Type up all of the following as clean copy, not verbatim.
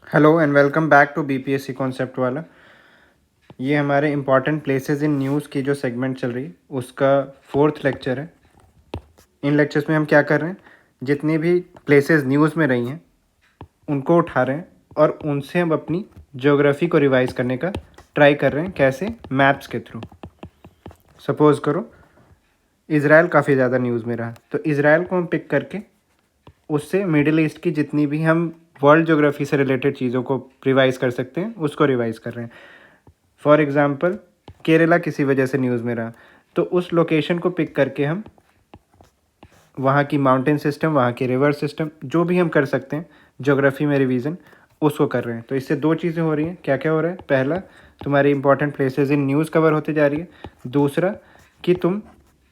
Hello and welcome back to BPSC concept वाला। ये हमारे इंपॉर्टेंट प्लेसेस इन न्यूज़ की जो सेगमेंट चल रही है उसका 4th लेक्चर है। इन लेक्चर्स में हम क्या कर रहे हैं, जितनी भी प्लेसेस न्यूज़ में रही हैं उनको उठा रहे हैं और उनसे हम अपनी ज्योग्राफी को रिवाइज करने का ट्राई कर रहे हैं। कैसे? मैप्स के थ्रू। सपोज़ करो इज़राइल काफ़ी ज़्यादा न्यूज़ में रहा, तो इज़राइल को हम पिक करके उससे मिडिल ईस्ट की जितनी भी हम वर्ल्ड ज्योग्राफी से रिलेटेड चीज़ों को रिवाइज़ कर सकते हैं उसको रिवाइज़ कर रहे हैं। फॉर एग्ज़ाम्पल केरला किसी वजह से न्यूज़ में रहा, तो उस लोकेशन को पिक करके हम वहाँ की माउंटेन सिस्टम, वहाँ के रिवर सिस्टम, जो भी हम कर सकते हैं ज्योग्राफी में रिवीजन, उसको कर रहे हैं। तो इससे दो चीज़ें हो रही हैं। क्या क्या हो रहा है? पहला, तुम्हारी important places in news cover होती जा रही है। दूसरा कि तुम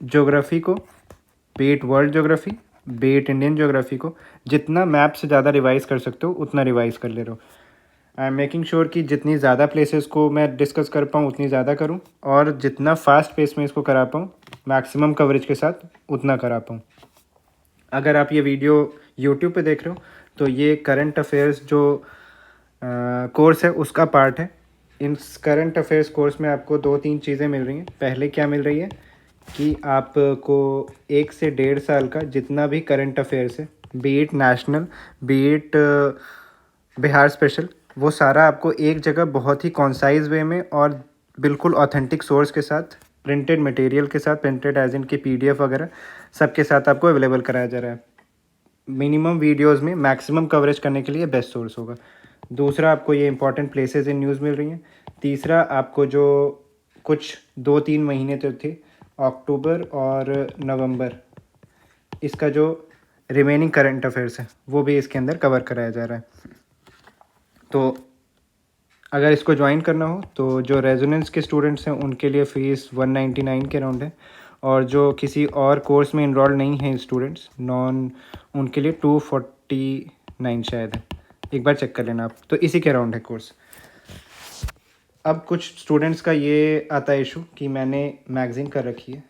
ज्योग्राफी को, beat world geography, beat Indian geography को जितना मैप से ज़्यादा रिवाइज़ कर सकते हो उतना रिवाइज़ कर ले रहे हो। आई एम मेकिंग श्योर कि जितनी ज़्यादा प्लेसेस को मैं डिस्कस कर पाऊँ उतनी ज़्यादा करूँ, और जितना फास्ट पेस में इसको करा पाऊँ मैक्सिमम कवरेज के साथ उतना करा पाऊँ। अगर आप ये वीडियो यूट्यूब पे देख रहे हो तो ये करंट अफेयर्स जो कोर्स है उसका पार्ट है। इन करंट अफेयर्स कोर्स में आपको 2-3 चीज़ें मिल रही हैं। पहले क्या मिल रही है कि आपको 1 से 1.5 साल का जितना भी करंट अफेयर्स है, beat national, beat Bihar special, वो सारा आपको एक जगह बहुत ही कॉन्साइज वे में और बिल्कुल ऑथेंटिक सोर्स के साथ, प्रिंटेड मटेरियल के साथ, प्रिंटेड एज इन की पीडीएफ वगैरह सबके साथ आपको अवेलेबल कराया जा रहा है। मिनिमम वीडियोस में मैक्सिमम कवरेज करने के लिए बेस्ट सोर्स होगा। दूसरा, आपको ये इंपॉर्टेंट प्लेसेस इन न्यूज़ मिल रही हैं। तीसरा, आपको जो कुछ 2-3 महीने तो थे, अक्टूबर और नवंबर, इसका जो रिमेनिंग करंट अफेयर्स है वो भी इसके अंदर कवर कराया जा रहा है। तो अगर इसको ज्वाइन करना हो तो जो रेजोनेंस के स्टूडेंट्स हैं उनके लिए फ़ीस 199 के अराउंड है, और जो किसी और कोर्स में इनरोल नहीं हैं स्टूडेंट्स, नॉन, उनके लिए 249 शायद है। एक बार चेक कर लेना आप। तो इसी के अराउंड है कोर्स। अब कुछ स्टूडेंट्स का ये आता है इशू कि मैंने मैगज़ीन कर रखी है,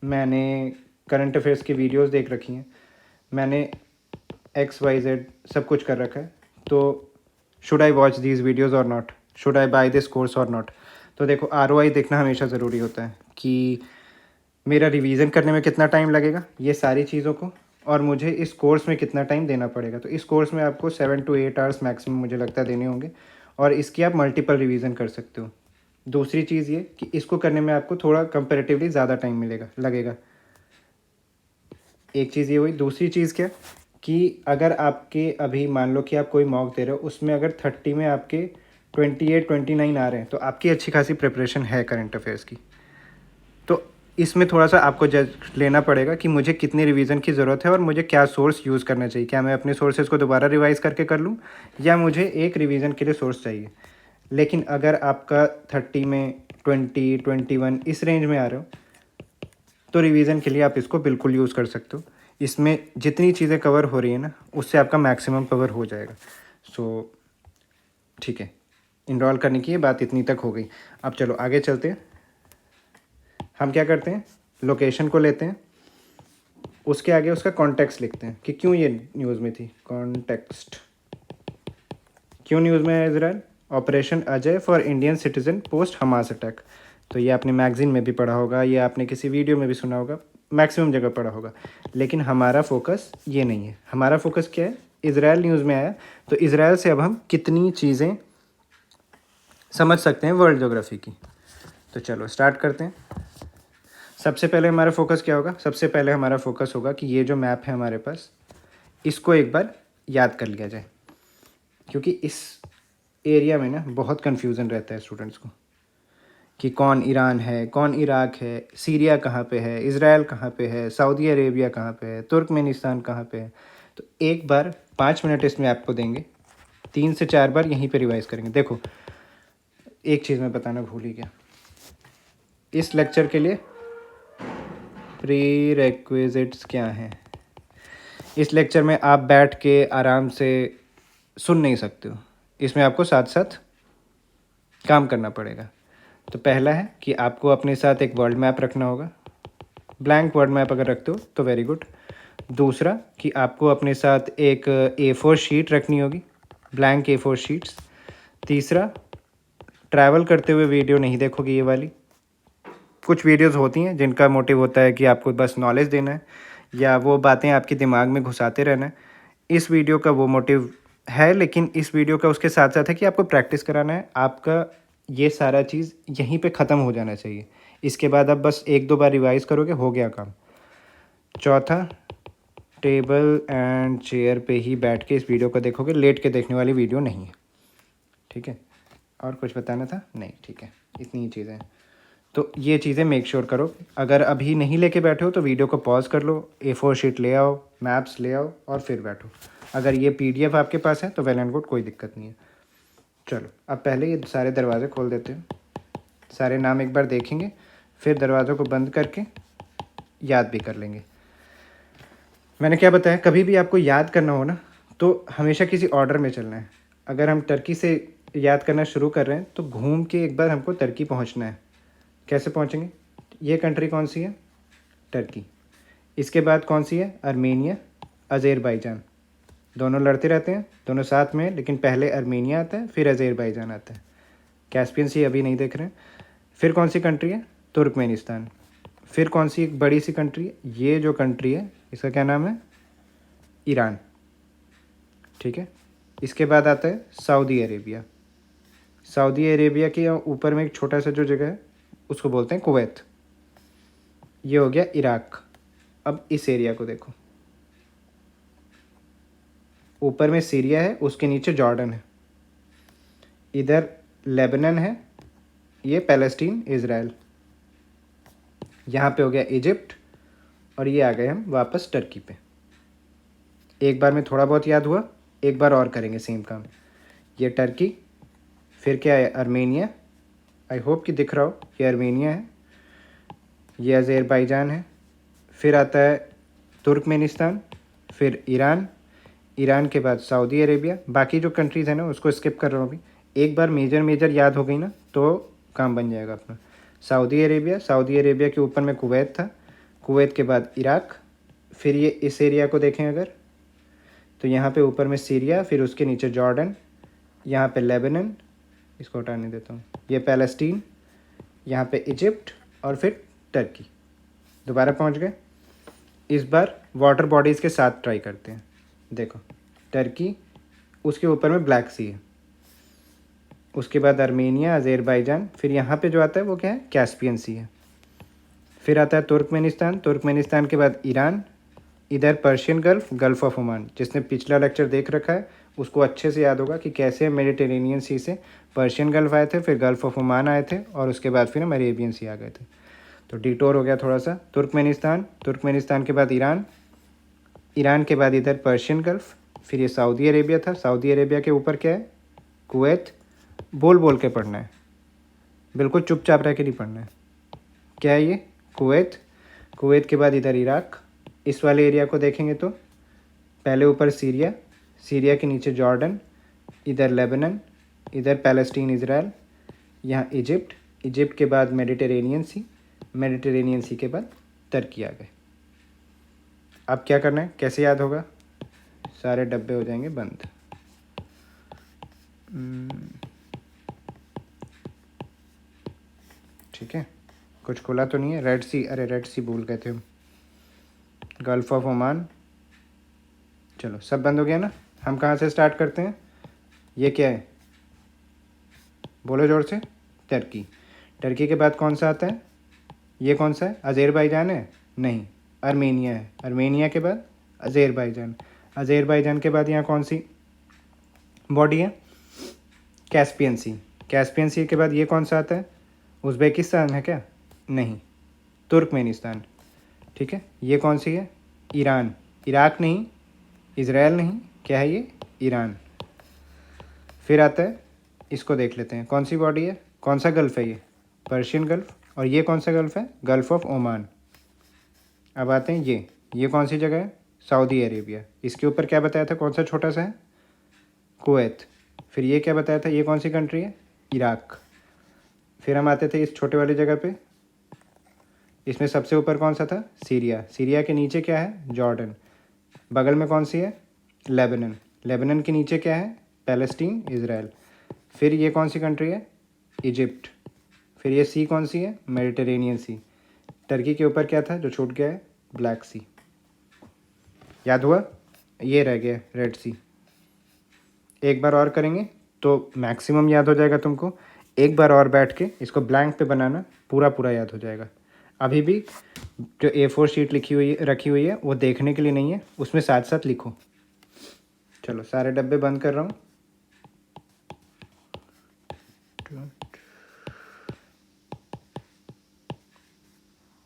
मैंने करंट अफेयर्स की वीडियोस देख रखी हैं, मैंने XYZ सब कुछ कर रखा है, तो should I watch these videos और not, should I buy this course और नॉट। तो देखो, ROI देखना हमेशा ज़रूरी होता है कि मेरा रिवीजन करने में कितना टाइम लगेगा ये सारी चीज़ों को, और मुझे इस कोर्स में कितना टाइम देना पड़ेगा। तो इस कोर्स में आपको 7 to 8 आवर्स मैक्सिमम मुझे लगता है देने होंगे, और इसकी आप मल्टीपल रिवीजन कर सकते हो। दूसरी चीज़ ये कि इसको करने में आपको थोड़ा कंपेरेटिवली ज़्यादा टाइम लगेगा। एक चीज़ ये हुई। दूसरी चीज़ क्या कि अगर आपके अभी मान लो कि आप कोई मॉक दे रहे हो, उसमें अगर 30 में आपके 28-29 आ रहे हैं तो आपकी अच्छी खासी प्रिपरेशन है करंट अफेयर्स की। तो इसमें थोड़ा सा आपको जज लेना पड़ेगा कि मुझे कितनी रिवीजन की ज़रूरत है और मुझे क्या सोर्स यूज़ करना चाहिए। क्या मैं अपने सोर्सेज को दोबारा रिवाइज़ करके कर लूँ, या मुझे एक रिवीजन के लिए सोर्स चाहिए। लेकिन अगर आपका 30 में 20-21 इस रेंज में आ रहे हो तो रिवीजन के लिए आप इसको बिल्कुल यूज़ कर सकते हो। इसमें जितनी चीज़ें कवर हो रही है ना, उससे आपका मैक्सिमम कवर हो जाएगा। सो ठीक है, इनरोल करने की ये बात इतनी तक हो गई। अब चलो आगे चलते हैं। हम क्या करते हैं, लोकेशन को लेते हैं, उसके आगे उसका कॉन्टेक्स्ट लिखते हैं कि क्यों ये न्यूज़ में थी। कॉन्टेक्स्ट, क्यों न्यूज़ में है Israel? Operation Ajay for Indian citizen post Hamas attack. तो ये आपने मैगजीन में भी पढ़ा होगा, ये आपने किसी वीडियो में भी सुना होगा, मैक्सिमम जगह पढ़ा होगा। लेकिन हमारा फोकस ये नहीं है। हमारा फोकस क्या है? इजराइल न्यूज़ में आया, तो इजराइल से अब हम कितनी चीज़ें समझ सकते हैं वर्ल्ड ज्योग्राफी की। तो चलो स्टार्ट करते हैं। सबसे पहले हमारा फोकस क्या होगा? सबसे पहले हमारा फोकस होगा कि ये जो मैप है हमारे पास, इसको एक बार याद कर लिया जाए, क्योंकि इस एरिया में ना बहुत कन्फ्यूज़न रहता है स्टूडेंट्स को कि कौन ईरान है, कौन इराक है, सीरिया कहाँ पे है, इज़राइल कहाँ पे है, सऊदी अरेबिया कहाँ पे है, तुर्कमेनिस्तान कहाँ पे है। तो एक बार 5 मिनट इसमें आपको देंगे, 3 से 4 बार यहीं पे रिवाइज़ करेंगे। देखो, एक चीज़ मैं बताना भूल ही गया, इस लेक्चर के लिए प्री रिक्विजिट्स क्या हैं। इस लेक्चर में आप बैठ के आराम से सुन नहीं सकते हो, इसमें आपको साथ साथ काम करना पड़ेगा। तो पहला है कि आपको अपने साथ एक वर्ल्ड मैप रखना होगा। ब्लैंक वर्ल्ड मैप अगर रखते हो तो वेरी गुड। दूसरा कि आपको अपने साथ एक A4 शीट रखनी होगी, ब्लैंक A4 शीट्स। तीसरा, ट्रैवल करते हुए वीडियो नहीं देखोगे ये वाली। कुछ वीडियोस होती हैं जिनका मोटिव होता है कि आपको बस नॉलेज देना है या वो बातें आपके दिमाग में घुसाते रहना है। इस वीडियो का वो मोटिव है, लेकिन इस वीडियो का उसके साथ साथ है कि आपको प्रैक्टिस कराना है। आपका ये सारा चीज़ यहीं पे ख़त्म हो जाना चाहिए। इसके बाद आप बस 1-2 बार रिवाइज करोगे, हो गया काम। चौथा, टेबल एंड चेयर पे ही बैठ के इस वीडियो को देखोगे, लेट के देखने वाली वीडियो नहीं है, ठीक है। और कुछ बताना था? नहीं, ठीक है, इतनी ही चीज़ें हैं। तो ये चीज़ें मेक श्योर करो। अगर अभी नहीं लेके बैठे हो तो वीडियो को पॉज कर लो, A4 शीट ले आओ, मैप्स ले आओ और फिर बैठो। अगर ये PDF आपके पास है तो वेल एंड गुड, कोई दिक्कत नहीं है। चलो, अब पहले ये सारे दरवाजे खोल देते हैं, सारे नाम एक बार देखेंगे, फिर दरवाज़ों को बंद करके याद भी कर लेंगे। मैंने क्या बताया, कभी भी आपको याद करना हो ना तो हमेशा किसी ऑर्डर में चलना है। अगर हम टर्की से याद करना शुरू कर रहे हैं तो घूम के एक बार हमको टर्की पहुंचना है। कैसे पहुंचेंगे? ये कंट्री कौन सी है? टर्की। इसके बाद कौन सी है? Armenia, Azerbaijan. दोनों लड़ते रहते हैं, दोनों साथ में, लेकिन पहले आर्मेनिया आता है फिर अज़रबैजान आता है। कैस्पियन सी अभी नहीं देख रहे हैं। फिर कौन सी कंट्री है? तुर्कमेनिस्तान। फिर कौन सी एक बड़ी सी कंट्री है? ये जो कंट्री है इसका क्या नाम है? ईरान, ठीक है। इसके बाद आता है सऊदी अरेबिया। सऊदी अरेबिया के ऊपर में एक छोटा सा जो जगह है उसको बोलते हैं कुवैत। ये हो गया इराक। अब इस एरिया को देखो, ऊपर में सीरिया है, उसके नीचे जॉर्डन है, इधर लेबनान है, ये पैलेस्टीन इज़राइल, यहाँ पे हो गया इजिप्ट, और ये आ गए हम वापस टर्की पे। एक बार में थोड़ा बहुत याद हुआ, एक बार और करेंगे सेम काम। ये टर्की, फिर क्या है? आर्मेनिया। आई होप कि दिख रहा हो, ये आर्मेनिया है, ये अज़रबैजान है, फिर आता है तुर्कमेनिस्तान, फिर ईरान, ईरान के बाद सऊदी अरेबिया। बाकी जो कंट्रीज़ हैं ना उसको स्किप कर रहा हूँ अभी। एक बार मेजर याद हो गई ना तो काम बन जाएगा अपना। सऊदी अरेबिया, सऊदी अरेबिया के ऊपर में कुवैत था, कुवैत के बाद इराक, फिर ये इस एरिया को देखें अगर तो यहाँ पे ऊपर में सीरिया, फिर उसके नीचे जॉर्डन, यहाँ पे लेबनान, इसको हटाने देता हूँ, ये पैलेस्टीन, यहाँ पे इजिप्ट और फिर टर्की। दोबारा पहुँच गए। इस बार वाटर बॉडीज़ के साथ ट्राई करते हैं। देखो, टर्की, उसके ऊपर में ब्लैक सी है, उसके बाद आर्मेनिया, अज़रबैजान, फिर यहाँ पे जो आता है वो क्या है? कैस्पियन सी है। फिर आता है तुर्कमेनिस्तान, तुर्कमेनिस्तान के बाद ईरान, इधर Persian gulf, gulf of Oman. जिसने पिछला लेक्चर देख रखा है उसको अच्छे से याद होगा कि कैसे मेडिटेरेनियन सी से पर्शियन गल्फ़ आए थे, फिर गल्फ़ ऑफ ओमान आए थे, और उसके बाद फिर हम अरेबियन सी आ गए थे। तो डिटोर हो गया थोड़ा सा। तुर्कमेनिस्तान, तुर्कमेनिस्तान के बाद ईरान, ईरान के बाद इधर पर्शियन गल्फ़, फिर ये सऊदी अरेबिया था, सऊदी अरेबिया के ऊपर क्या है? कुवैत। बोल बोल के पढ़ना है, बिल्कुल चुपचाप रह के नहीं पढ़ना है। क्या है ये? कुवैत। कुवैत के बाद इधर इराक। इस वाले एरिया को देखेंगे तो पहले ऊपर सीरिया, सीरिया के नीचे जॉर्डन, इधर लेबनान, इधर पैलेस्टीन इज़राइल, यहाँ इजिप्ट, इजिप्ट के बाद मेडिटेरेनियन सी, मेडिटेरेनियन सी के बाद तुर्की आ गए। अब क्या करना है? कैसे याद होगा? सारे डब्बे हो जाएंगे बंद। ठीक है, कुछ खुला तो नहीं है? रेड सी, अरे रेड सी भूल गए थे हम, गल्फ़ ऑफ ओमान। चलो, सब बंद हो गया ना। हम कहाँ से स्टार्ट करते हैं? ये क्या है? बोलो जोर से। टर्की। टर्की के बाद कौन सा आता है? ये कौन सा है? अज़रबैजान है? नहीं, आर्मेनिया है। आर्मेनिया के बाद अज़रबैजान। अज़रबैजान के बाद यहाँ कौन सी बॉडी है? कैस्पियन सी। कैस्पियन सी के बाद ये कौन सा आता है? उज़्बेकिस्तान है क्या? नहीं, तुर्कमेनिस्तान। ठीक है, ये कौन सी है? ईरान। इराक नहीं, इज़राइल नहीं, क्या है ये? ईरान। फिर आता है, इसको देख लेते हैं, कौन सी बॉडी है? कौन सा गल्फ़ है ये? Persian gulf. और ये कौन सा गल्फ़ है? Gulf of Oman. अब आते हैं ये कौन सी जगह है? Saudi Arabia. इसके ऊपर क्या बताया था, कौन सा छोटा सा है? कुवैत। फिर ये क्या बताया था, ये कौन सी कंट्री है? इराक। फिर हम आते थे इस छोटे वाली जगह पे, इसमें सबसे ऊपर कौन सा था? सीरिया। सीरिया के नीचे क्या है? जॉर्डन। बगल में कौन सी है? लेबनान। लेबनान के नीचे क्या है? Palestine, Israel. फिर ये कौन सी कंट्री है? इजिप्ट। फिर ये सी कौन सी है? मेडिटेरेनियन सी। टर्की के ऊपर क्या था जो छूट गया है? ब्लैक सी। याद हुआ? ये रह गया रेड सी। एक बार और करेंगे तो मैक्सिमम याद हो जाएगा तुमको। एक बार और बैठ के इसको ब्लैंक पे बनाना, पूरा पूरा याद हो जाएगा। अभी भी जो A4 शीट रखी हुई है वो देखने के लिए नहीं है, उसमें साथ साथ लिखो। चलो सारे डब्बे बंद कर रहा हूँ।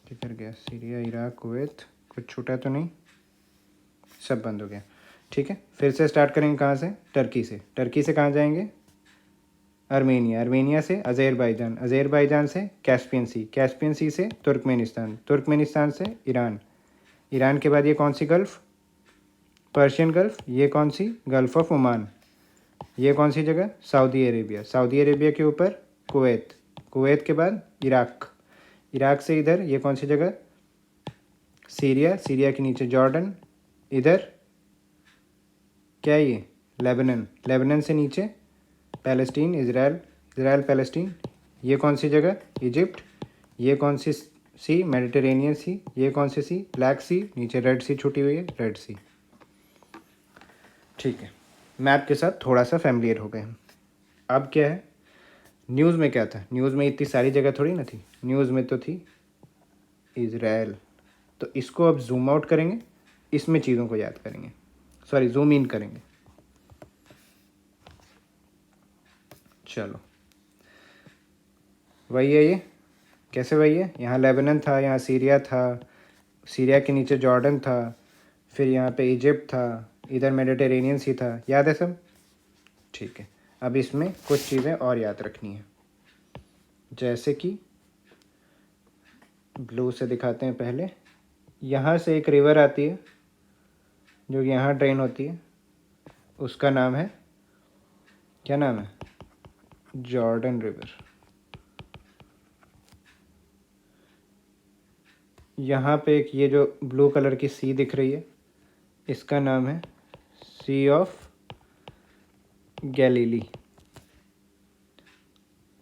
किधर गया? सीरिया, इराक, कुवैत, कुछ छूटा तो नहीं? सब बंद हो गया। ठीक है, फिर से स्टार्ट करेंगे। कहाँ से? टर्की से। टर्की से कहाँ जाएंगे? आर्मेनिया। आर्मेनिया से अज़रबैजान। अज़रबैजान से कैस्पियन सी। कैस्पियन सी से तुर्कमेनिस्तान। तुर्कमेनिस्तान से ईरान। ईरान के बाद ये कौन सी गल्फ़? Persian gulf. ये कौन सी? Gulf of Oman. ये कौन सी जगह? Saudi Arabia. सऊदी अरेबिया के ऊपर कुवैत। कुवैत के बाद इराक। इराक से इधर ये कौन सी जगह? सीरिया। सीरिया के नीचे जॉर्डन। इधर क्या है ये? लेबनान। लेबनान से नीचे पैलेस्टीन, इज़राइल। Israel, Palestine. ये कौन सी जगह? इजिप्ट। ये कौन सी सी? मेडिटेरेनियन सी। ये कौन सी सी? ब्लैक सी। नीचे रेड सी छुटी हुई है, रेड सी। ठीक है, मैप के साथ थोड़ा सा फैमिलियर हो गए हम। अब क्या है? न्यूज़ में क्या था? न्यूज़ में इतनी सारी जगह थोड़ी ना थी। न्यूज़ में तो थी इज़राइल। तो इसको अब जूम आउट करेंगे, इसमें चीज़ों को याद करेंगे, सॉरी जूम इन करेंगे। चलो वही है ये। कैसे वही है? यहाँ लेबनान था, यहाँ सीरिया था, सीरिया के नीचे जॉर्डन था, फिर यहाँ पे इजिप्ट था, इधर मेडिटेरेनियन सी था। याद है सब? ठीक है, अब इसमें कुछ चीज़ें और याद रखनी है, जैसे कि ब्लू से दिखाते हैं पहले। यहाँ से एक रिवर आती है जो यहाँ ड्रेन होती है, उसका नाम है, क्या नाम है? Jordan river. यहाँ पे एक ये जो ब्लू कलर की सी दिख रही है, इसका नाम है सी ऑफ गैलीली।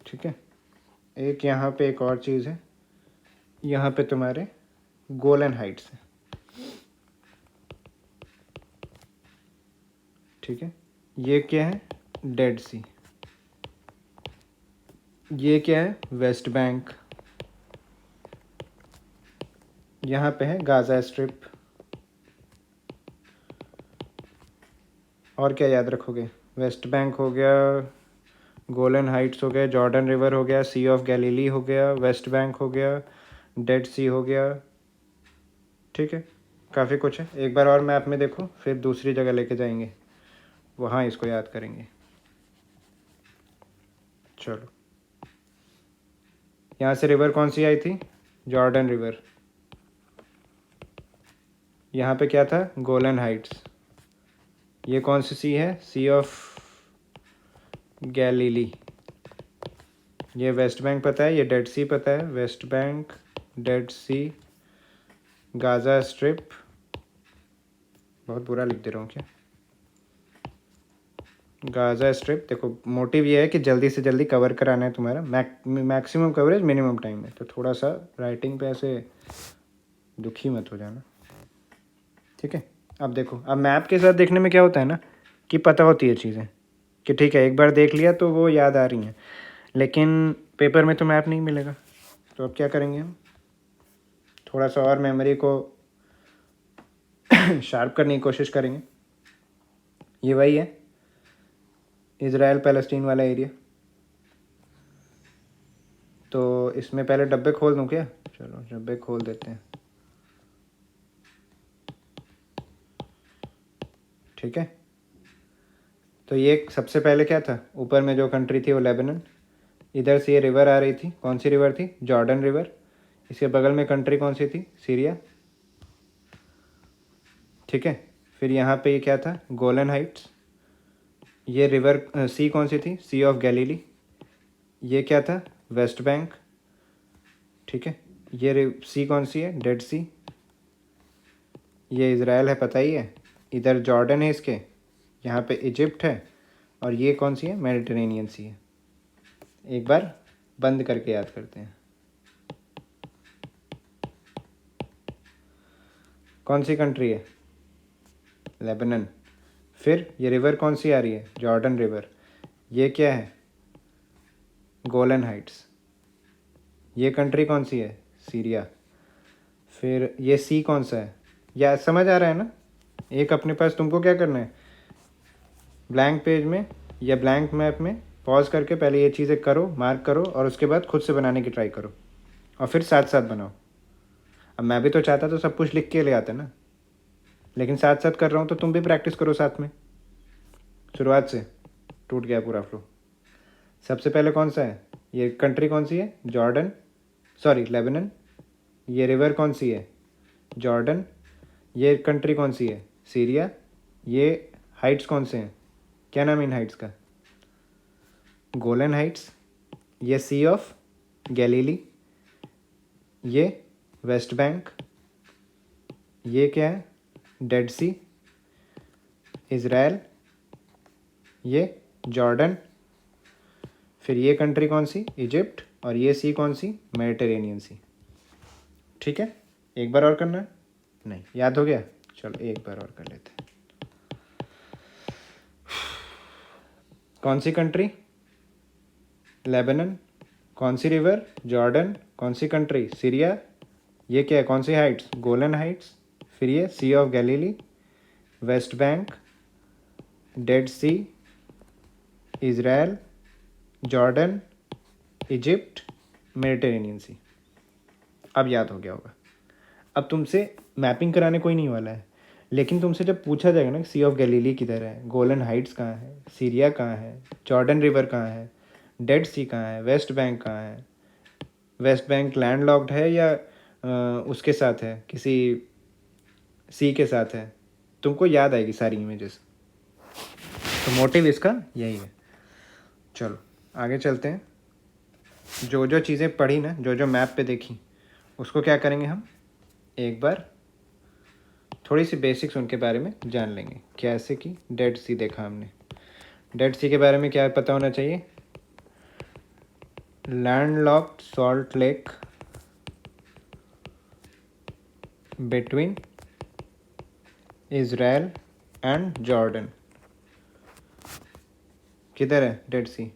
ठीक है, एक यहाँ पे एक और चीज़ है, यहाँ पे तुम्हारे गोलन हाइट्स है। ठीक है, ये क्या है? डेड सी। ये क्या है? West Bank. यहाँ पे है गाज़ा स्ट्रिप। और क्या याद रखोगे? वेस्ट बैंक हो गया, गोलन हाइट्स हो गया, जॉर्डन रिवर हो गया, सी ऑफ गैलीली हो गया, वेस्ट बैंक हो गया, डेड सी हो गया। ठीक है, काफ़ी कुछ है। एक बार और मैप में देखो, फिर दूसरी जगह लेके जाएंगे, वहाँ इसको याद करेंगे। चलो, यहाँ से रिवर कौन सी आई थी? Jordan river. यहाँ पे क्या था? Golan Heights. ये कौन सी सी है? सी ऑफ गैलीली। ये वेस्ट बैंक पता है, ये डेड सी पता है। वेस्ट बैंक, डेड सी, गाज़ा स्ट्रिप। बहुत बुरा लिख दे रहा हूँ क्या? Gaza strip. देखो मोटिव ये है कि जल्दी से जल्दी कवर कराना है तुम्हारा, मैक्सिमम कवरेज मिनिमम टाइम में। तो थोड़ा सा राइटिंग पे ऐसे दुखी मत हो जाना। ठीक है, अब देखो, अब मैप के साथ देखने में क्या होता है ना, कि पता होती है चीज़ें, कि ठीक है एक बार देख लिया तो वो याद आ रही हैं, लेकिन पेपर में तो मैप नहीं मिलेगा। तो अब क्या करेंगे हम? थोड़ा सा और मेमोरी को शार्प करने की कोशिश करेंगे। ये वही है इज़राइल पैलेस्टीन वाला एरिया। तो इसमें पहले डब्बे खोल दूँ क्या? चलो डब्बे खोल देते हैं। ठीक है, तो ये सबसे पहले क्या था? ऊपर में जो कंट्री थी वो लेबनान। इधर से ये रिवर आ रही थी, कौन सी रिवर थी? Jordan river. इसके बगल में कंट्री कौन सी थी? सीरिया। ठीक है, फिर यहाँ पे ये क्या था? Golan Heights. ये रिवर सी कौन सी थी? सी ऑफ गैलीली। ये क्या था? West Bank. ठीक है, ये सी कौन सी है? डेड सी। ये इज़राइल है, पता ही है। इधर जॉर्डन है इसके, यहाँ पे इजिप्ट है, और ये कौन सी है, मेडिटेरेनियन सी है। एक बार बंद करके याद करते हैं, कौन सी कंट्री है, लेबनान। फिर ये रिवर कौन सी आ रही है, जॉर्डन रिवर। ये क्या है, गोलन हाइट्स। ये कंट्री कौन सी है, सीरिया। फिर ये सी कौन सा है, या समझ आ रहा है ना। एक अपने पास तुमको क्या करना है, ब्लैंक पेज में या ब्लैंक मैप में पॉज करके पहले ये चीज़ें करो, मार्क करो, और उसके बाद खुद से बनाने की ट्राई करो, और फिर साथ साथ बनाओ। अब मैं भी तो चाहता तो सब कुछ लिख के ले आता ना, लेकिन साथ साथ कर रहा हूँ, तो तुम भी प्रैक्टिस करो साथ में। शुरुआत से टूट गया पूरा फ्लो। सबसे पहले कौन सा है, ये कंट्री कौन सी है, जॉर्डन, सॉरी लेबनान। ये रिवर कौन सी है, जॉर्डन। ये कंट्री कौन सी है, सीरिया। ये हाइट्स कौन से हैं, क्या नाम है इन हाइट्स का, गोलन हाइट्स। ये सी ऑफ गैलीली। ये वेस्ट बैंक। ये क्या है, डेड सी, इज़राइल। ये जॉर्डन। फिर ये कंट्री कौन सी, इजिप्ट। और ये सी कौन सी, मेडिटेरेनियन सी। ठीक है, एक बार और करना है, नहीं याद हो गया, चलो एक बार और कर लेते हैं। कौन सी कंट्री, लेबनान। कौन सी रिवर, जॉर्डन। कौन सी कंट्री, सीरिया। ये क्या है, कौन सी हाइट्स, गोलन हाइट्स। फिर ये Sea of Galilee, West Bank, Dead Sea, Israel, Jordan, Egypt, Mediterranean Sea. अब याद हो गया होगा। अब तुमसे मैपिंग कराने कोई नहीं वाला है, लेकिन तुमसे जब पूछा जाएगा ना सी ऑफ गैलीली किधर है, गोलन हाइट्स कहाँ है, सीरिया कहाँ है, जॉर्डन रिवर कहाँ है, डेड सी कहाँ है, वेस्ट बैंक कहाँ है, वेस्ट बैंक लैंडलॉक्ड है या उसके साथ है, किसी सी के साथ है, तुमको याद आएगी सारी इमेजेस। तो मोटिव इसका यही है। चलो आगे चलते हैं। जो जो चीज़ें पढ़ी ना, जो जो मैप पे देखी, उसको क्या करेंगे हम, एक बार थोड़ी सी बेसिक्स उनके बारे में जान लेंगे। कैसे कि डेड सी देखा हमने, डेड सी के बारे में क्या पता होना चाहिए, landlocked salt lake between Israel and Jordan. किधर है डेड सी,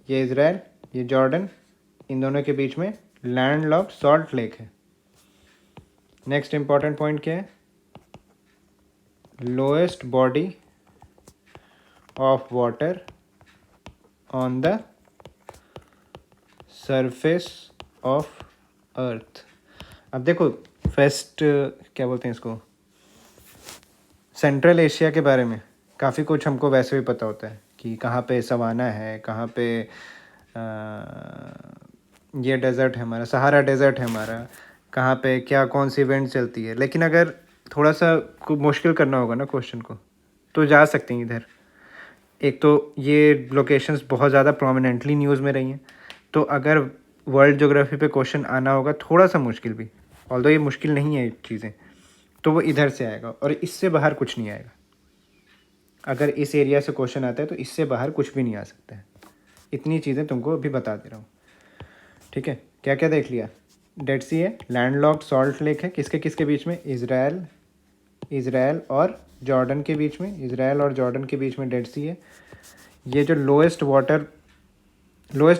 ये इज़राइल, ये जॉर्डन, इन दोनों के बीच में लैंडलॉक्ड सॉल्ट लेक है। नेक्स्ट इंपॉर्टेंट पॉइंट क्या है, lowest body of water on the surface of अर्थ। अब देखो वेस्ट क्या बोलते हैं इसको, सेंट्रल एशिया के बारे में काफ़ी कुछ हमको वैसे भी पता होता है कि कहाँ पे सवाना है, कहाँ पे ये डेज़र्ट है हमारा, सहारा डेज़र्ट है हमारा, कहाँ पे क्या कौन सी इवेंट चलती है। लेकिन अगर थोड़ा सा मुश्किल करना होगा ना क्वेश्चन को, तो जा सकते हैं इधर। एक तो ये लोकेशंस बहुत ज़्यादा प्रोमिनेंटली न्यूज़ में रही हैं, तो अगर वर्ल्ड ज्योग्राफी पे क्वेश्चन आना होगा थोड़ा सा मुश्किल भी, ऑल्दो ये मुश्किल नहीं है चीज़ें, तो वो इधर से आएगा और इससे बाहर कुछ नहीं आएगा। अगर इस एरिया से क्वेश्चन आता है तो इससे बाहर कुछ भी नहीं आ सकता है। इतनी चीज़ें तुमको अभी बता दे रहा हूँ, ठीक है। क्या क्या देख लिया, डेड सी है, लैंडलॉक्ड सॉल्ट लेक है, किसके किसके बीच में, इज़राइल और जॉर्डन के बीच में, इज़राइल और जॉर्डन के बीच में डेड सी है। ये जो lowest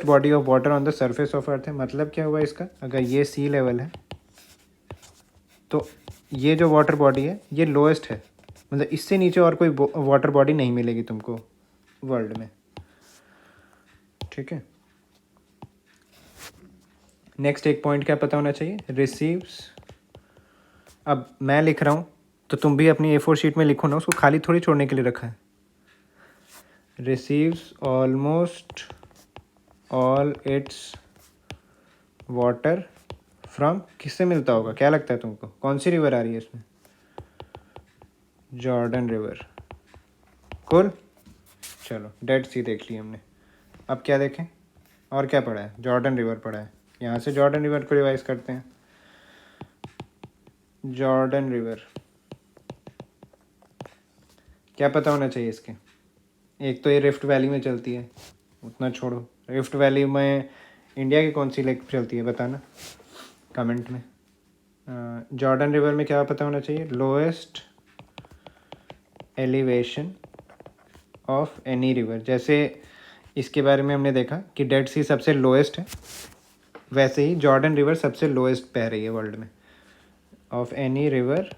body of water on the surface of अर्थ है, मतलब क्या हुआ इसका, अगर ये सी लेवल है तो ये जो वाटर बॉडी है ये लोएस्ट है, मतलब इससे नीचे और कोई वाटर बॉडी नहीं मिलेगी तुमको वर्ल्ड में, ठीक है। नेक्स्ट एक पॉइंट क्या पता होना चाहिए, रिसीव्स। अब मैं लिख रहा हूँ तो तुम भी अपनी A4 शीट में लिखो ना, उसको खाली थोड़ी छोड़ने के लिए रखा है। Receives almost all it's water from, किससे मिलता होगा, क्या लगता है तुमको, कौन सी रिवर आ रही है इसमें, जॉर्डन रिवर। कूल, चलो डेड सी देख ली हमने। अब क्या देखें, और क्या पढ़ा है, जॉर्डन रिवर पढ़ा है। यहाँ से जॉर्डन रिवर को रिवाइज करते हैं। जॉर्डन रिवर क्या पता होना चाहिए इसके, एक तो ये रिफ्ट वैली में चलती है, उतना छोड़ो। रिफ्ट वैली में इंडिया की कौन सी लेक चलती है बताना कमेंट में। जॉर्डन रिवर में क्या पता होना चाहिए, lowest elevation of any river. जैसे इसके बारे में हमने देखा कि डेड सी सबसे लोएस्ट है, वैसे ही जॉर्डन रिवर सबसे लोएस्ट बह रही है वर्ल्ड में, of any river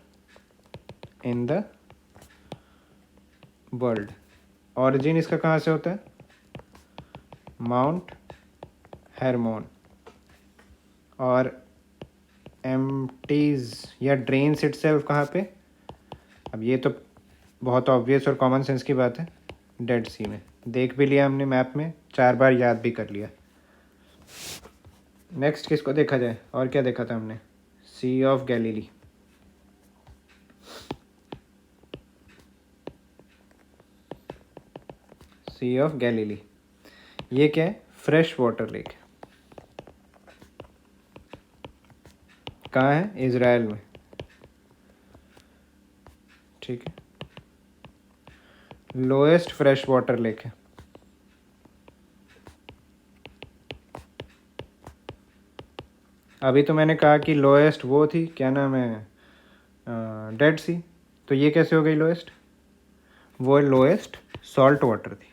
in the world. Origin इसका कहाँ से होता है, माउंट हेरमोन। और एम्प्टीज या ड्रेन्स इटसेल्फ कहाँ पे, अब ये तो बहुत ऑब्वियस और कॉमन सेंस की बात है, डेड सी में। देख भी लिया हमने मैप में, 4 बार याद भी कर लिया। नेक्स्ट किसको देखा जाए, और क्या देखा था हमने, Sea of Galilee. Sea of Galilee ये क्या है, फ्रेश वाटर लेक। कहाँ है, इज़राइल में। ठीक है, लोएस्ट फ्रेश वाटर लेक है। अभी तो मैंने कहा कि लोएस्ट वो थी, क्या नाम है, डेड सी। तो ये कैसे हो गई लोएस्ट, वो लोएस्ट सॉल्ट वाटर थी।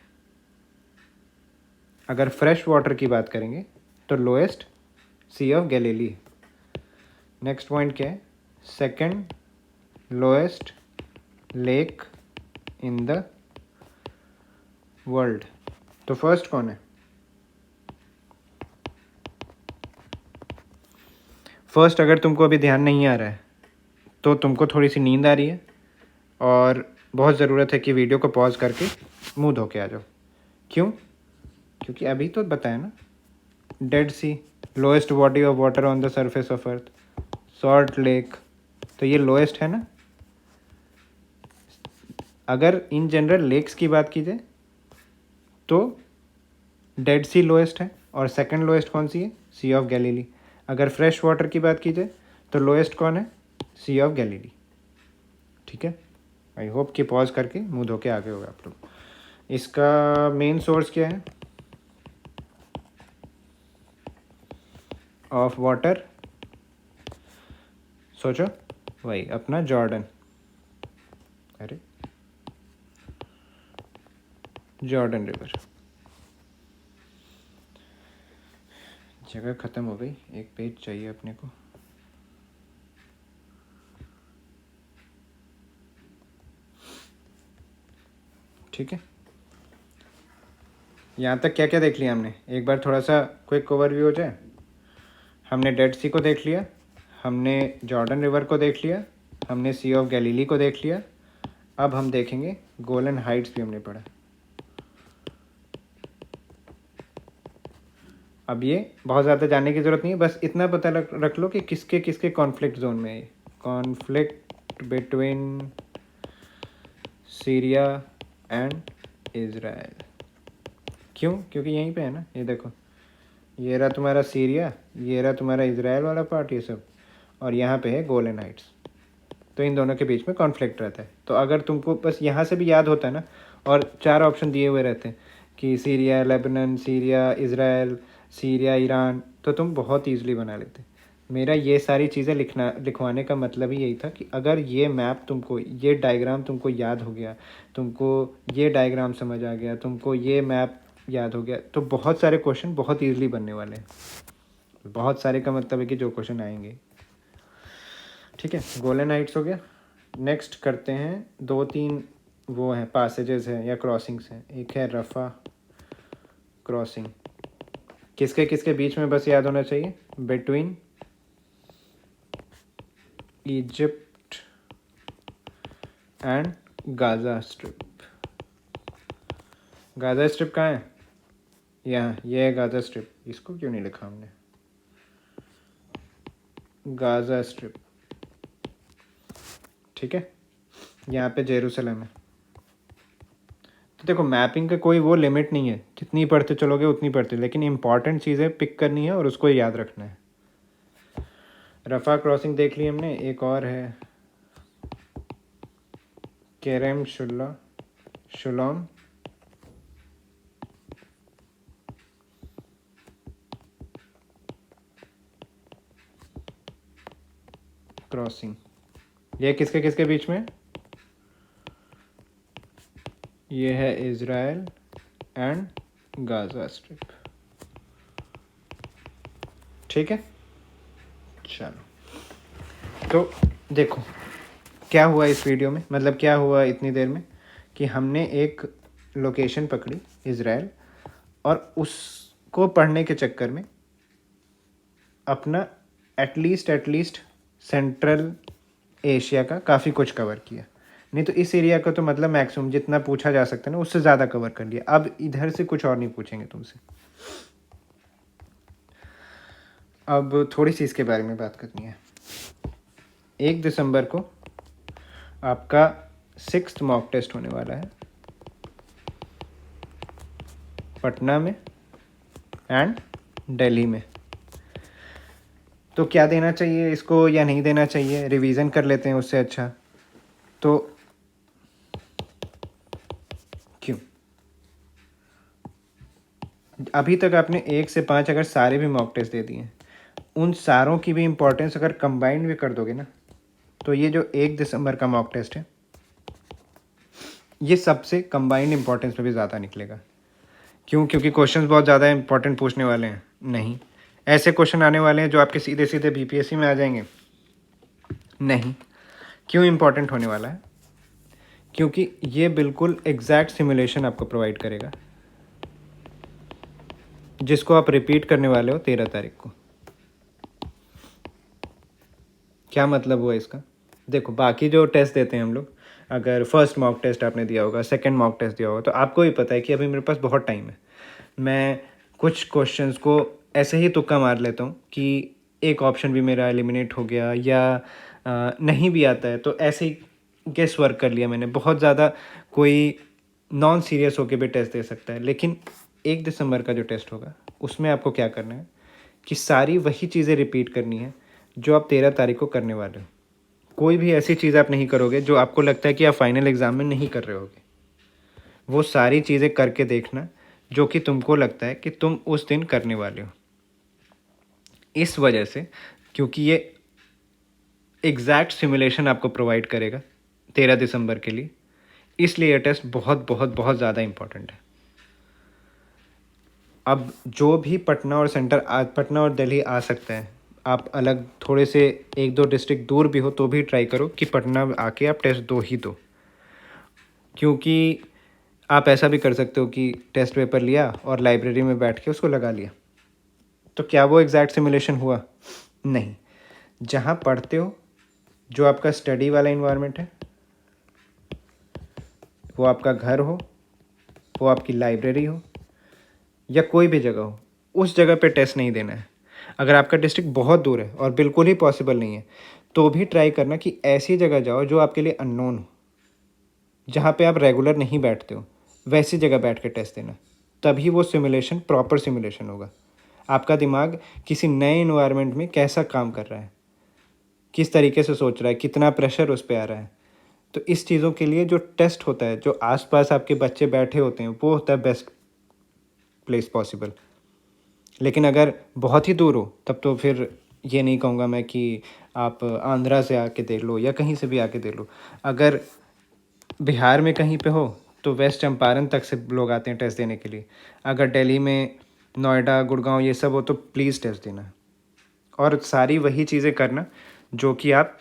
अगर फ्रेश वाटर की बात करेंगे तो lowest sea of Galilee. Next point क्या है, second lowest lake in the world. तो फर्स्ट कौन है, फर्स्ट अगर तुमको अभी ध्यान नहीं आ रहा है तो तुमको थोड़ी सी नींद आ रही है और बहुत ज़रूरत है कि वीडियो को पॉज करके मुंह धो के आ जाओ। क्यों, क्योंकि अभी तो बताया ना, Dead Sea lowest body of water on the surface of earth, salt lake, तो ये लोएस्ट है ना। अगर इन जनरल लेक्स की बात की जाए तो डेड सी लोएस्ट है, और सेकंड लोएस्ट कौन सी है, सी ऑफ गैलीली। अगर फ्रेश वाटर की बात की जाए तो लोएस्ट कौन है, सी ऑफ गैलीली। ठीक है, आई होप कि पॉज करके मुंह धो के आगे होगा आप लोग। इसका मेन सोर्स क्या है ऑफ वाटर, सोचो, वही अपना जॉर्डन। अरे जॉर्डन रिवर। जगह ख़त्म हो गई, एक पेज चाहिए अपने को। ठीक है, यहाँ तक क्या क्या देख लिया हमने, एक बार थोड़ा सा क्विक ओवरव्यू हो जाए। हमने डेड सी को देख लिया, हमने जॉर्डन रिवर को देख लिया, हमने सी ऑफ गैलीली को देख लिया। अब हम देखेंगे गोलन हाइट्स भी हमने पढ़ा। अब ये बहुत ज़्यादा जानने की ज़रूरत नहीं है, बस इतना पता रख लो कि किसके किसके कॉन्फ्लिक्ट जोन में है। Conflict between Syria and Israel. क्यों, क्योंकि यहीं पे है ना, ये देखो, ये रहा तुम्हारा सीरिया, ये रहा तुम्हारा इज़राइल वाला पार्ट, ये सब, और यहाँ पे है गोलन हाइट्स। तो इन दोनों के बीच में कॉन्फ्लिक्ट रहता है। तो अगर तुमको बस यहाँ से भी याद होता है ना, और 4 ऑप्शन दिए हुए रहते हैं कि Syria Lebanon, Syria Israel, Syria Iran, तो तुम बहुत ईजिली बना लेते। मेरा ये सारी चीज़ें लिखवाने का मतलब ही यही था कि अगर ये मैप तुमको, ये डायग्राम तुमको याद हो गया, तुमको ये डायग्राम समझ आ गया, तुमको ये मैप याद हो गया, तो बहुत सारे क्वेश्चन बहुत ईजिली बनने वाले हैं। बहुत सारे का मतलब है कि जो क्वेश्चन आएंगे। ठीक है, गोलन हाइट्स हो गया। नेक्स्ट करते हैं 2-3 वो हैं पासेजेस हैं या क्रॉसिंग्स हैं। एक है रफ़ा क्रॉसिंग, किसके किसके बीच में बस याद होना चाहिए, between Egypt and Gaza strip. Gaza strip कहाँ है, यहाँ, ये है गाज़ा स्ट्रिप। इसको क्यों नहीं लिखा हमने, गाज़ा स्ट्रिप। ठीक है, यहाँ पे जेरूसलम है। तो देखो मैपिंग का कोई वो लिमिट नहीं है, जितनी पढ़ते चलोगे उतनी पढ़ते, लेकिन इंपॉर्टेंट चीज़ें पिक करनी है और उसको याद रखना है। रफ़ा क्रॉसिंग देख ली हमने, एक और है केरम शुल्ला शुलोम क्रॉसिंग, ये किसके किसके बीच में? ये है इज़राइल एंड गाज़ा स्ट्रिप। ठीक है, चलो तो देखो क्या हुआ इस वीडियो में, मतलब क्या हुआ इतनी देर में, कि हमने एक लोकेशन पकड़ी इज़राइल, और उसको पढ़ने के चक्कर में अपना एटलीस्ट सेंट्रल एशिया का काफ़ी कुछ कवर किया। नहीं तो इस एरिया का तो मतलब मैक्सिमम जितना पूछा जा सकता है ना उससे ज़्यादा कवर कर लिया। अब इधर से कुछ और नहीं पूछेंगे तुमसे। अब थोड़ी सी इसके बारे में बात करनी है। 1 दिसंबर को आपका 6th मॉक टेस्ट होने वाला है पटना में एंड दिल्ली में। तो क्या देना चाहिए इसको या नहीं देना चाहिए, रिवीजन कर लेते हैं उससे अच्छा। तो क्यों, अभी तक आपने 1 से 5 अगर सारे भी मॉक टेस्ट दे दिए, उन सारों की भी इम्पोर्टेंस अगर कंबाइंड भी कर दोगे ना, तो ये जो 1 दिसंबर का मॉक टेस्ट है ये सबसे कंबाइंड इम्पोर्टेंस पे भी ज़्यादा निकलेगा। क्यों? क्योंकि क्वेश्चंस बहुत ज़्यादा इंपॉर्टेंट पूछने वाले हैं। नहीं, ऐसे क्वेश्चन आने वाले हैं जो आपके सीधे सीधे बीपीएससी में आ जाएंगे। नहीं, क्यों इम्पॉर्टेंट होने वाला है? क्योंकि ये बिल्कुल एग्जैक्ट सिमुलेशन आपको प्रोवाइड करेगा जिसको आप रिपीट करने वाले हो 13 तारीख को। क्या मतलब हुआ इसका? देखो बाकी जो टेस्ट देते हैं हम लोग, अगर फर्स्ट मॉक टेस्ट आपने दिया होगा, सेकंड मॉक टेस्ट दिया होगा, तो आपको भी पता है कि अभी मेरे पास बहुत टाइम है। मैं कुछ क्वेश्चंस को ऐसे ही तुक्का मार लेता हूँ कि एक ऑप्शन भी मेरा एलिमिनेट हो गया या नहीं भी आता है तो ऐसे ही गेस वर्क कर लिया मैंने। बहुत ज़्यादा कोई नॉन सीरियस होके भी टेस्ट दे सकता है। लेकिन 1 दिसंबर का जो टेस्ट होगा उसमें आपको क्या करना है कि सारी वही चीज़ें रिपीट करनी है जो आप 13 तारीख को करने वाले हो। कोई भी ऐसी चीज़ आप नहीं करोगे जो आपको लगता है कि आप फाइनल एग्ज़ाम में नहीं कर रहे होगे। वो सारी चीज़ें करके देखना जो कि तुमको लगता है कि तुम उस दिन करने वाले हो। इस वजह से, क्योंकि ये एग्जैक्ट सिमुलेशन आपको प्रोवाइड करेगा 13 दिसंबर के लिए, इसलिए ये टेस्ट बहुत बहुत बहुत ज़्यादा इम्पॉर्टेंट है। अब जो भी पटना और दिल्ली आ सकता है, आप अलग थोड़े से 1-2 डिस्ट्रिक्ट दूर भी हो तो भी ट्राई करो कि पटना आके आप टेस्ट दो ही दो। क्योंकि आप ऐसा भी कर सकते हो कि टेस्ट पेपर लिया और लाइब्रेरी में बैठ के उसको लगा लिया, तो क्या वो एग्जैक्ट सिमुलेशन हुआ? नहीं। जहाँ पढ़ते हो, जो आपका स्टडी वाला इन्वायरमेंट है, वो आपका घर हो, वो आपकी लाइब्रेरी हो या कोई भी जगह हो, उस जगह पे टेस्ट नहीं देना है। अगर आपका डिस्ट्रिक्ट बहुत दूर है और बिल्कुल ही पॉसिबल नहीं है तो भी ट्राई करना कि ऐसी जगह जाओ जो आपके लिए अननोन हो, जहाँ पे आप रेगुलर नहीं बैठते हो, वैसी जगह बैठ के टेस्ट देना। तभी वो सिमुलेशन प्रॉपर सिमुलेशन होगा। आपका दिमाग किसी नए इन्वायरमेंट में कैसा काम कर रहा है, किस तरीके से सोच रहा है, कितना प्रेशर उस पर आ रहा है, तो इस चीज़ों के लिए जो टेस्ट होता है, जो आसपास आपके बच्चे बैठे होते हैं, वो होता है बेस्ट प्लेस पॉसिबल। लेकिन अगर बहुत ही दूर हो तब तो फिर ये नहीं कहूँगा मैं कि आप आंध्रा से आके दे लो या कहीं से भी आके दे लो। अगर बिहार में कहीं पे हो तो वेस्ट चंपारण तक से लोग आते हैं टेस्ट देने के लिए। अगर दिल्ली में नोएडा, गुड़गांव ये सब हो तो प्लीज़ टेस्ट देना, और सारी वही चीज़ें करना जो कि आप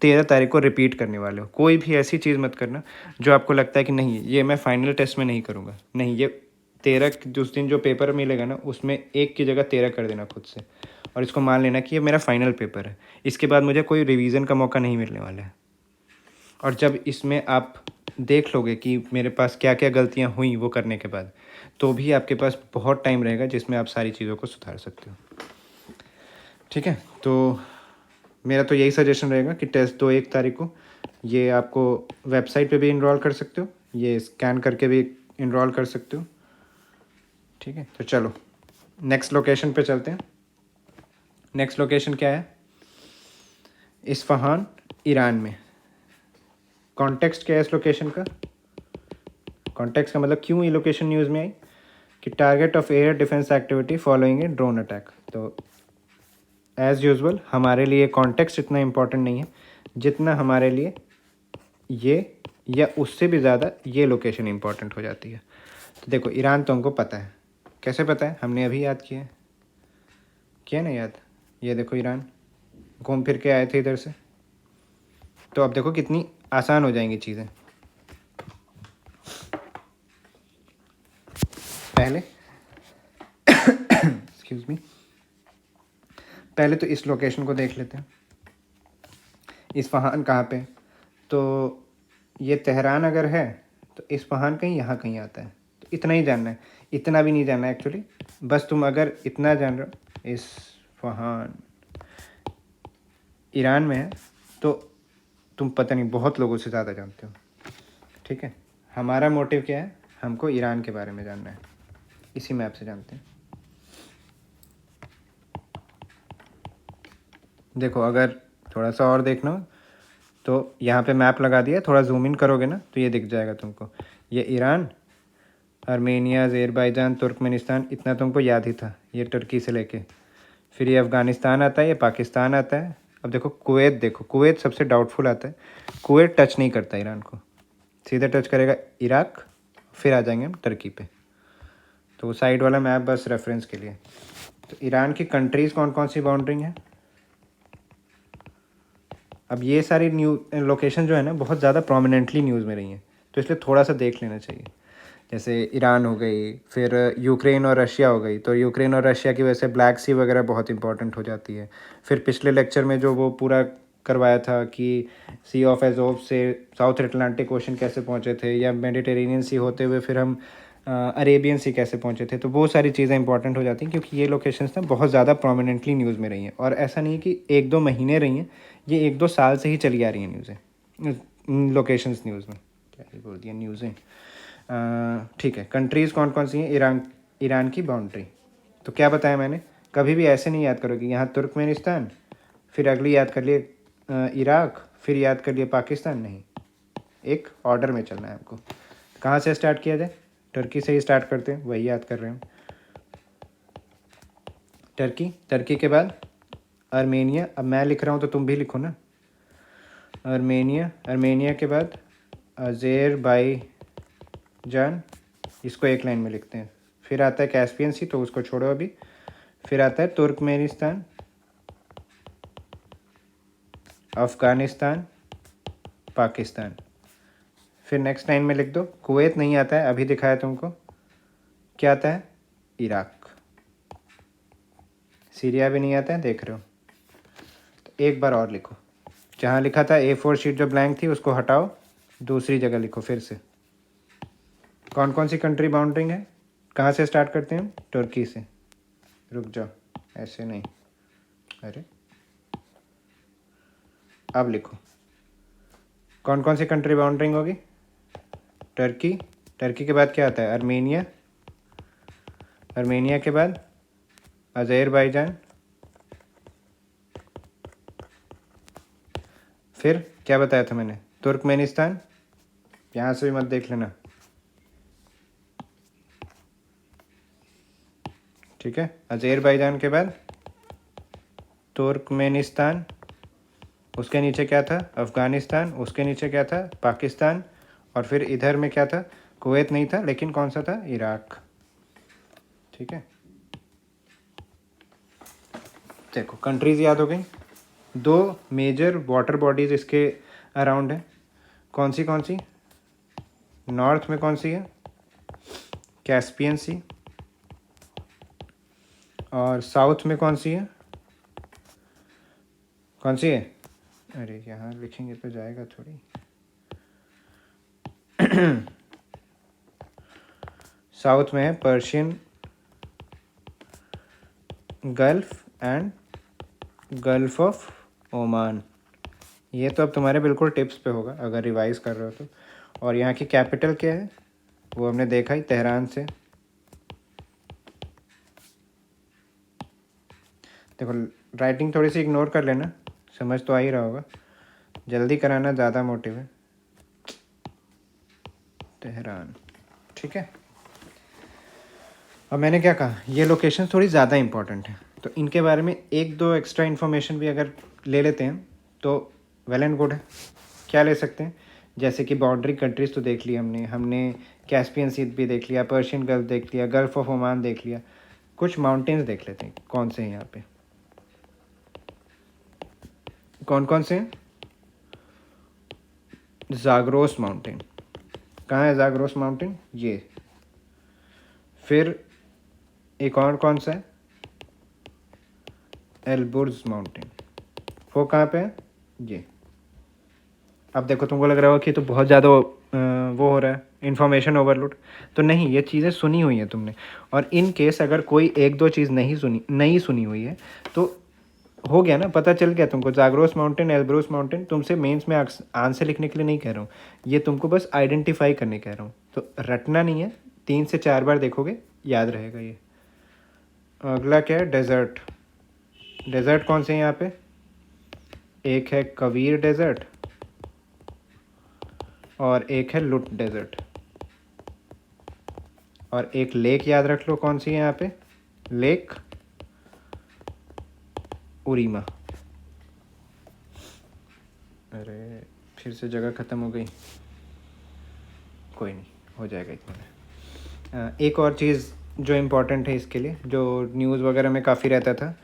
13 तारीख को रिपीट करने वाले हो। कोई भी ऐसी चीज़ मत करना जो आपको लगता है कि नहीं ये मैं फाइनल टेस्ट में नहीं करूँगा। नहीं, ये 13 उस दिन जो पेपर मिलेगा ना उसमें 1 की जगह 13 कर देना खुद से, और इसको मान लेना कि ये मेरा फाइनल पेपर है। इसके बाद मुझे कोई रिवीजन का मौका नहीं मिलने वाला है। और जब इसमें आप देख लोगे कि मेरे पास क्या क्या गलतियाँ हुई वो करने के बाद, तो भी आपके पास बहुत टाइम रहेगा जिसमें आप सारी चीज़ों को सुधार सकते हो। ठीक है, तो मेरा तो यही सजेशन रहेगा कि टेस्ट दो 1 तारीख को। ये आपको वेबसाइट पे भी इनरोल कर सकते हो, ये स्कैन करके भी इनरोल कर सकते हो। ठीक है, तो चलो नेक्स्ट लोकेशन पे चलते हैं। नेक्स्ट लोकेशन क्या है? इस्फहान, ईरान में। कॉन्टेक्स्ट क्या है इस लोकेशन का? कॉन्टेक्स्ट का मतलब क्यों ये लोकेशन न्यूज़ में आई कि target of air defence activity following A drone attack. तो एज़ यूजुअल हमारे लिए कॉन्टेक्स्ट इतना इम्पोर्टेंट नहीं है जितना हमारे लिए ये या उससे भी ज़्यादा ये लोकेशन इम्पोर्टेंट हो जाती है। तो देखो ईरान तो हमको पता है, कैसे पता है, हमने अभी याद किया ना याद। ये देखो ईरान, घूम फिर के आए थे इधर से, तो अब देखो कितनी आसान हो जाएंगी चीज़ें। पहले एक्सक्यूज़ मी, पहले तो इस लोकेशन को देख लेते हैं। इस्फहान कहाँ पे, तो ये तेहरान अगर है तो इस्फहान कहीं यहाँ कहीं आता है। तो इतना ही जानना है, इतना भी नहीं जानना है एक्चुअली, बस तुम अगर इतना जान रहे हो इस्फहान ईरान में है तो तुम पता नहीं बहुत लोगों से ज़्यादा जानते हो। ठीक है, हमारा मोटिव क्या है, हमको ईरान के बारे में जानना है, इसी मैप से जानते हैं। देखो अगर थोड़ा सा और देखना हो तो यहाँ पे मैप लगा दिया, थोड़ा जूम इन करोगे ना तो ये दिख जाएगा तुमको। ये ईरान, आर्मेनिया, अज़रबैजान, तुर्कमेनिस्तान, इतना तुमको याद ही था, ये टर्की से लेके। फिर ये अफ़गानिस्तान आता है, ये पाकिस्तान आता है। अब देखो कुवैत, देखो कुवैत सबसे डाउटफुल आता है। कुवैत टच नहीं करता ईरान को, सीधा टच करेगा इराक, फिर आ जाएंगे हम टर्की पे। तो वो साइड वाला मैप बस रेफरेंस के लिए। तो ईरान की कंट्रीज़ कौन कौन सी बाउंड्री हैं। अब ये सारी लोकेशन जो है ना बहुत ज़्यादा प्रोमिनेंटली न्यूज़ में रही हैं, तो इसलिए थोड़ा सा देख लेना चाहिए। जैसे ईरान हो गई, फिर यूक्रेन और रशिया हो गई, तो यूक्रेन और रशिया की वजह से ब्लैक सी वगैरह बहुत इंपॉर्टेंट हो जाती है। फिर पिछले लेक्चर में जो वो पूरा करवाया था कि सी ऑफ एजोव से साउथ अटलांटिक ओशन कैसे पहुंचे थे, या मेडिटेरेनियन सी होते हुए फिर हम अरेबियन सी कैसे पहुंचे थे, तो वो सारी चीज़ें इंपॉर्टेंट हो जाती हैं क्योंकि ये लोकेशंस ना बहुत ज़्यादा प्रोमिनेंटली न्यूज़ में रही हैं। और ऐसा नहीं है कि 1-2 महीने रही हैं, ये 1-2 साल से ही चली आ रही हैं न्यूज़ें, लोकेशंस न्यूज़ में, क्या ही बोल दिया न्यूज़ें। ठीक है, कंट्रीज़ कौन कौन सी हैं। ईरान की बाउंड्री तो क्या बताया मैंने, कभी भी ऐसे नहीं याद करो कि यहाँ तुर्कमेनिस्तान, फिर अगली याद कर लिए इराक, फिर याद कर लिए पाकिस्तान, नहीं, एक ऑर्डर में चलना है आपको। कहाँ से स्टार्ट किया जाए, टर्की से ही स्टार्ट करते हैं, वही याद कर रहे हैं। टर्की के बाद आर्मेनिया, अब मैं लिख रहा हूँ तो तुम भी लिखो ना। आर्मेनिया के बाद अज़रबैजान, इसको एक लाइन में लिखते हैं। फिर आता है कैस्पियन सी, तो उसको छोड़ो अभी। फिर आता है तुर्कमेनिस्तान, अफ़गानिस्तान, पाकिस्तान। फिर नेक्स्ट लाइन में लिख दो, कुवैत नहीं आता है, अभी दिखाया तुमको। क्या आता है, इराक। सीरिया भी नहीं आता है, देख रहे हो। तो एक बार और लिखो, जहाँ लिखा था A4 शीट जो ब्लैंक थी उसको हटाओ, दूसरी जगह लिखो फिर से। कौन कौन सी कंट्री बाउंड्रिंग है, कहाँ से स्टार्ट करते हैं, तुर्की से। रुक जाओ, ऐसे नहीं, अरे अब लिखो कौन कौन सी कंट्री बाउंड्रिंग होगी। टर्की के बाद क्या आता है, आर्मेनिया के बाद अज़रबैजान, फिर क्या बताया था मैंने, तुर्कमेनिस्तान, यहाँ से भी मत देख लेना, ठीक है। अज़रबैजान के बाद तुर्कमेनिस्तान, उसके नीचे क्या था, अफ़गानिस्तान, उसके नीचे क्या था, पाकिस्तान, और फिर इधर में क्या था, कुवैत नहीं था, लेकिन कौन सा था, इराक। ठीक है, देखो कंट्रीज़ याद हो गई। 2 मेजर वाटर बॉडीज़ इसके अराउंड है, कौन सी, नॉर्थ में कौन सी है, कैस्पियन सी, और साउथ में कौन सी है, अरे यहाँ लिखेंगे तो जाएगा थोड़ी। साउथ में है Persian gulf and gulf of Oman. ये तो अब तुम्हारे बिल्कुल टिप्स पे होगा अगर रिवाइज कर रहे हो तो। और यहाँ की कैपिटल क्या है, वो हमने देखा ही, तेहरान से। देखो राइटिंग थोड़ी सी इग्नोर कर लेना, समझ तो आ ही रहा होगा, जल्दी कराना ज़्यादा मोटिव है। तेहरान, ठीक है। अब मैंने क्या कहा, ये लोकेशन थोड़ी ज़्यादा इंपॉर्टेंट है, तो इनके बारे में एक दो एक्स्ट्रा इन्फॉर्मेशन भी अगर ले लेते हैं तो वेल एंड गुड है। क्या ले सकते हैं, जैसे कि बाउंड्री कंट्रीज़ तो देख ली हमने कैस्पियन सी भी देख लिया, पर्शियन गल्फ देख लिया, गल्फ ऑफ ओमान देख लिया। कुछ माउंटेन्स देख लेते हैं कौन से हैं यहाँ पे, कौन कौन से हैं। ज़ाग्रोस माउंटेन, कहाँ है ज़ाग्रोस माउंटेन, ये। फिर एक और कौन सा है, एल्बुर्ज माउंटेन, वो कहाँ पे है, ये। अब देखो तुमको लग रहा होगा कि तो बहुत ज़्यादा वो हो रहा है इन्फॉर्मेशन ओवरलोड, तो नहीं, ये चीज़ें सुनी हुई हैं तुमने। और इन केस अगर कोई एक दो चीज़ नहीं सुनी हुई है तो हो गया ना, पता चल गया तुमको। ज़ाग्रोस माउंटेन, एल्ब्रोस माउंटेन, तुमसे मेंस में आंसर लिखने के लिए नहीं कह रहा हूँ, ये तुमको बस आइडेंटिफाई करने कह रहा हूँ। तो रटना नहीं है, 3 से 4 बार देखोगे याद रहेगा ये। अगला क्या है, डेजर्ट। डेजर्ट कौन से हैं यहाँ पे, एक है कवीर डेजर्ट और एक है लुट डेजर्ट। और एक लेक याद रख लो कौन सी है यहाँ पे, लेक उरीमा। अरे फिर से जगह ख़त्म हो गई, कोई नहीं, हो जाएगा इतना में। एक और चीज़ जो इम्पोर्टेंट है इसके लिए, जो न्यूज़ वगैरह में काफ़ी रहता था,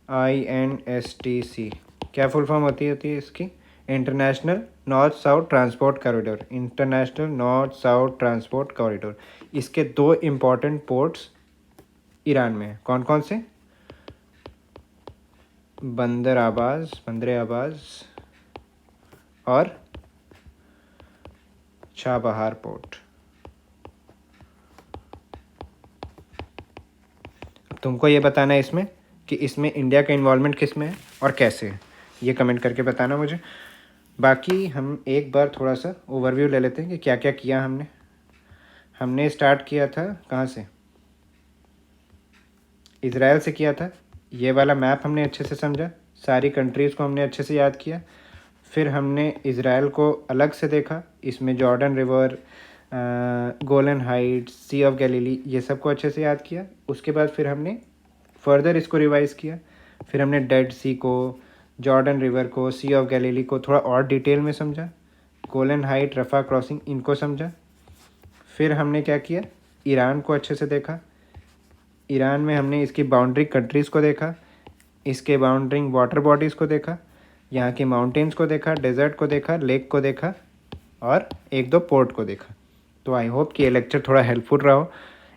INSTC, क्या फुल फॉर्म होती है इसकी, international north south transport corridor. International north south transport corridor, इसके 2 इम्पॉर्टेंट पोर्ट्स ईरान में हैं। कौन कौन से, बंदर अब्बास और चाबहार पोर्ट। तुमको ये बताना है इसमें कि इसमें इंडिया का इन्वॉल्वमेंट किस में है और कैसे है, ये कमेंट करके बताना मुझे। बाकी हम एक बार थोड़ा सा ओवरव्यू ले लेते हैं कि क्या क्या किया हमने स्टार्ट किया था कहाँ से, इज़राइल से किया था। ये वाला मैप हमने अच्छे से समझा, सारी कंट्रीज़ को हमने अच्छे से याद किया। फिर हमने इज़राइल को अलग से देखा, इसमें Jordan river, Golan Heights, sea of Galilee, ये सब को अच्छे से याद किया। उसके बाद फिर हमने फर्दर इसको रिवाइज़ किया। फिर हमने डेड सी को, जॉर्डन रिवर को, सी ऑफ गैलीली को थोड़ा और डिटेल में समझा, गोलन हाइट, रफ़ा क्रॉसिंग, इनको समझा। फिर हमने क्या किया, ईरान को अच्छे से देखा। ईरान में हमने इसकी बाउंड्री कंट्रीज़ को देखा, इसके बाउंड्रिंग वाटर बॉडीज़ को देखा, यहाँ के माउंटेन्स को देखा, डेजर्ट को देखा, लेक को देखा और एक दो पोर्ट को देखा। तो आई होप कि ये लेक्चर थोड़ा हेल्पफुल रहा हो।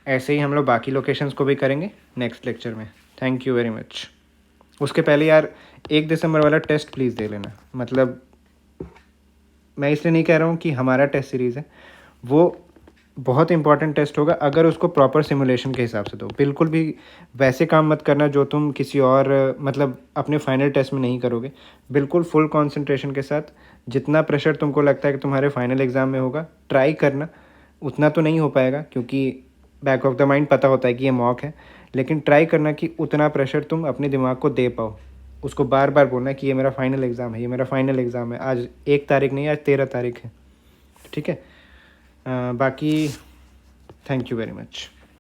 ऐसे ही हम लोग बाकी लोकेशंस को भी करेंगे नेक्स्ट लेक्चर में। Thank you very much. उसके पहले यार 1 दिसंबर वाला टेस्ट प्लीज़ दे लेना, मतलब मैं इसलिए नहीं कह रहा हूँ कि हमारा टेस्ट सीरीज़ है, वो बहुत इंपॉर्टेंट टेस्ट होगा अगर उसको प्रॉपर सिमुलेशन के हिसाब से दो। बिल्कुल भी वैसे काम मत करना जो तुम किसी और मतलब अपने फाइनल टेस्ट में नहीं करोगे। बिल्कुल फुल कंसंट्रेशन के साथ, जितना प्रेशर तुमको लगता है कि तुम्हारे फाइनल एग्ज़ाम में होगा ट्राई करना। उतना तो नहीं हो पाएगा क्योंकि बैक ऑफ द माइंड पता होता है कि ये मॉक है, लेकिन ट्राई करना कि उतना प्रेशर तुम अपने दिमाग को दे पाओ। उसको बार बार बोलना कि ये मेरा फाइनल एग्ज़ाम है, ये मेरा फाइनल एग्ज़ाम है। आज 1 तारीख नहीं, आज 13 तारीख है, ठीक है। बाकी थैंक यू वेरी मच।